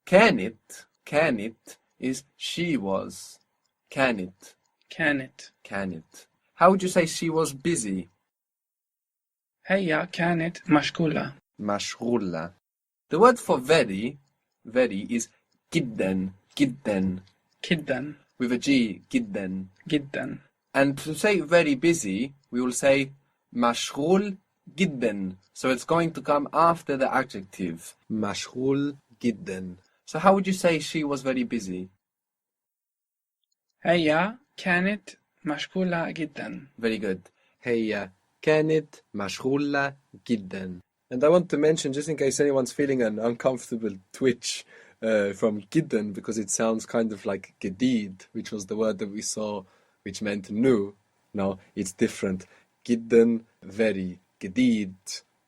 كانت is she was. كانت. How would you say she was busy? هي كانت مشغولة. مشغولة. The word for very is جدا. With a G, جدا. And to say very busy, we will say مشغول جدا. So it's going to come after the adjective. مشغول جدا. So how would you say she was very busy? هي كانت مشغولة جدا. Very good. هي كانت مشغولة جدا. And I want to mention, just in case anyone's feeling an uncomfortable twitch from جدا, because it sounds kind of like جديد, which was the word that we saw, which meant new. No, it's different. جدا, very. جديد,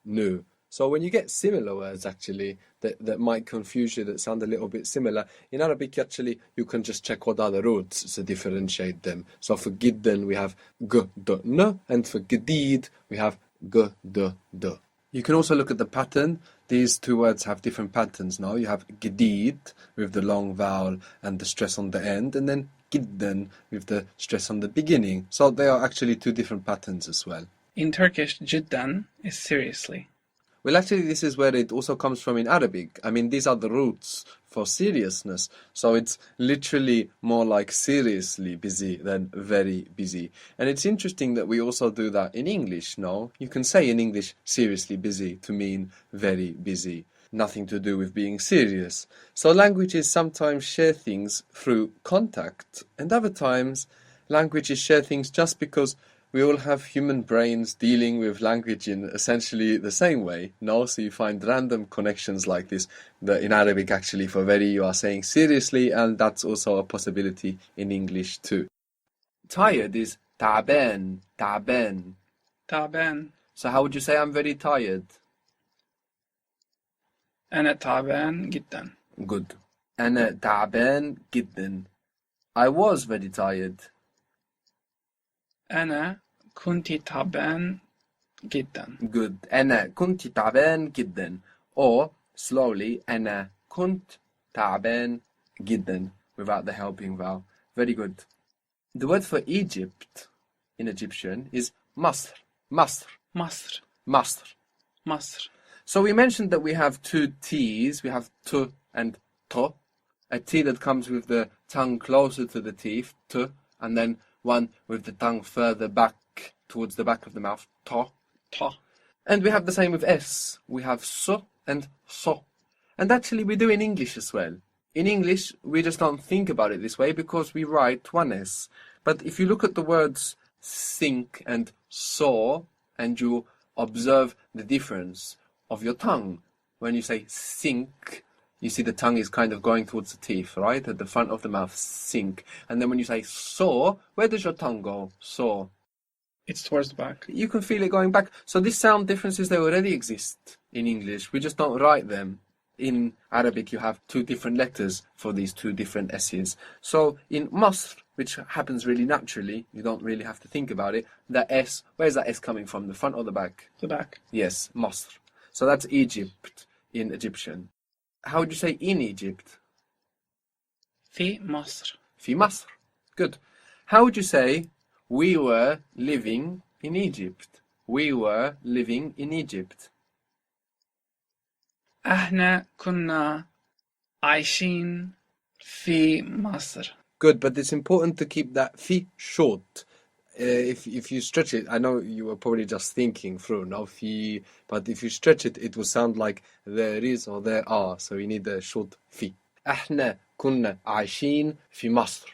new. So when you get similar words, actually, that might confuse you, that sound a little bit similar, in Arabic, actually, you can just check what are the roots to differentiate them. So for جدا, we have g, d, n, and for جديد, we have g, d, d. You can also look at the pattern. These two words have different patterns now. You have جديد with the long vowel and the stress on the end, and then جدا with the stress on the beginning. So they are actually two different patterns as well. In Turkish, جدا is seriously. Well, actually, this is where it also comes from in Arabic. I mean, these are the roots for seriousness. So it's literally more like seriously busy than very busy. And it's interesting that we also do that in English, no? You can say in English seriously busy to mean very busy. Nothing to do with being serious. So languages sometimes share things through contact, and other times languages share things just because we all have human brains dealing with language in essentially the same way, no? So you find random connections like this. That in Arabic, actually, for very, you are saying seriously, and that's also a possibility in English too. Tired is تعبان. So how would you say I'm very tired? أنا تعبان جدا. Good. أنا تعبان جدا. I was very tired. أنا كنت تعبان جدا. Good. أنا كنت تعبان جدا. Or slowly, أنا كنت تعبان جدا without the helping vowel. Very good. The word for Egypt in Egyptian is مصر. So we mentioned that we have two T's. We have tu and to. A T that comes with the tongue closer to the teeth, tu, and then one with the tongue further back towards the back of the mouth, to. And we have the same with S. We have so and so. And actually we do in English as well. In English, we just don't think about it this way because we write one S. But if you look at the words think and saw, and you observe the difference of your tongue, when you say think, you see the tongue is kind of going towards the teeth, right? At the front of the mouth, sink. And then when you say saw, where does your tongue go? Saw. It's towards the back. You can feel it going back. So these sound differences, they already exist in English. We just don't write them. In Arabic, you have two different letters for these two different S's. So in Masr, which happens really naturally, you don't really have to think about it, the S, where's that S coming from? The front or the back? The back. Yes, Masr. So that's Egypt in Egyptian. How would you say in Egypt? في مصر. في مصر. Good. How would you say we were living in Egypt? We were living in Egypt. احنا كنا عايشين في مصر. Good, but it's important to keep that fi short. If you stretch it, I know you were probably just thinking through, no fi, but if you stretch it, it will sound like there is or there are. So you need a short fi. احنا كنا عايشين في مصر.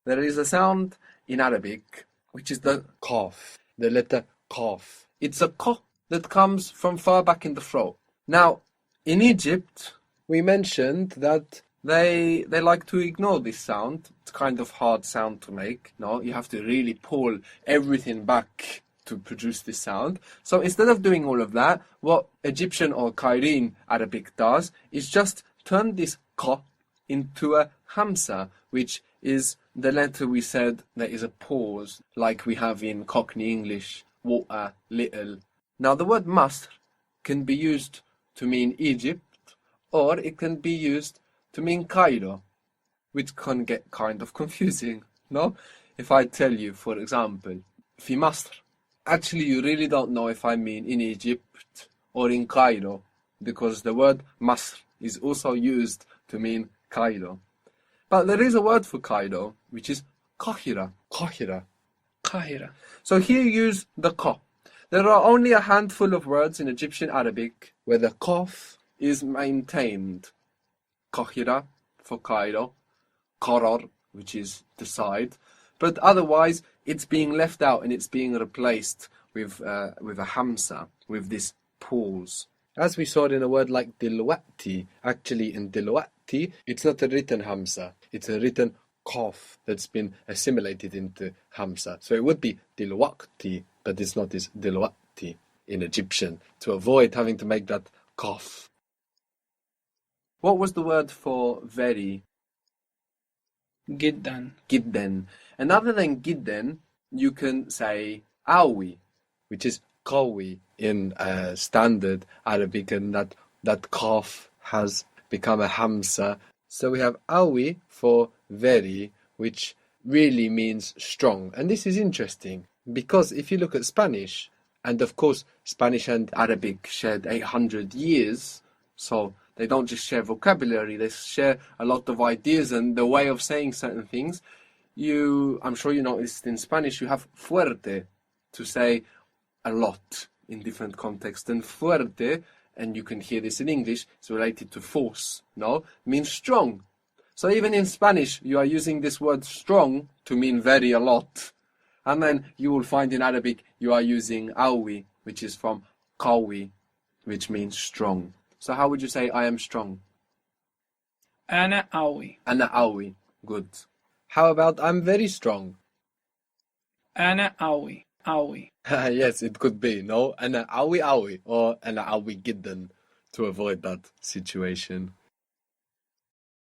There is a sound in Arabic, which is the qaf, the letter qaf. It's a q that comes from far back in the throat. Now, in Egypt, we mentioned that they like to ignore this sound. It's kind of hard sound to make. No, you have to really pull everything back to produce this sound. So instead of doing all of that, what Egyptian or Cairene Arabic does is just turn this q into a hamza, which is the letter we said there is a pause, like we have in Cockney English, water, little. Now the word Masr can be used to mean Egypt, or it can be used to mean Cairo, which can get kind of confusing, no? If I tell you, for example, في مصر, actually you really don't know if I mean in Egypt or in Cairo, because the word Masr is also used to mean Cairo. But there is a word for Cairo, which is Qahira. Qahira. Qahira. So here use the Qa. There are only a handful of words in Egyptian Arabic where the Qaf is maintained. Qahira for Cairo, Qarar, which is decide, but otherwise it's being left out and it's being replaced with a hamsa, with this pause. As we saw in a word like dilwati, actually in dilwati, it's not a written hamsa, it's a written qaf that's been assimilated into hamsa. So it would be dilwaqti, but it's not this dilwati in Egyptian, to avoid having to make that qaf. What was the word for very? جدا. Gidden. And other than gidden, you can say awi, which is qawi in standard Arabic, and that qaf has become a hamsa. So we have awi for very, which really means strong. And this is interesting because if you look at Spanish, and of course Spanish and Arabic shared 800 years, so they don't just share vocabulary, they share a lot of ideas and the way of saying certain things. I'm sure you noticed in Spanish, you have fuerte to say a lot in different contexts. And fuerte, and you can hear this in English, it's related to force, no? Means strong. So even in Spanish, you are using this word strong to mean very a lot. And then you will find in Arabic, you are using awi, which is from qawi, which means strong. So how would you say I am strong? أنا قوي. Ana awi. Good. How about I'm very strong? أنا قوي. قوي. Yes, it could be, no? Ana awi awi or ana awi gidden to avoid that situation.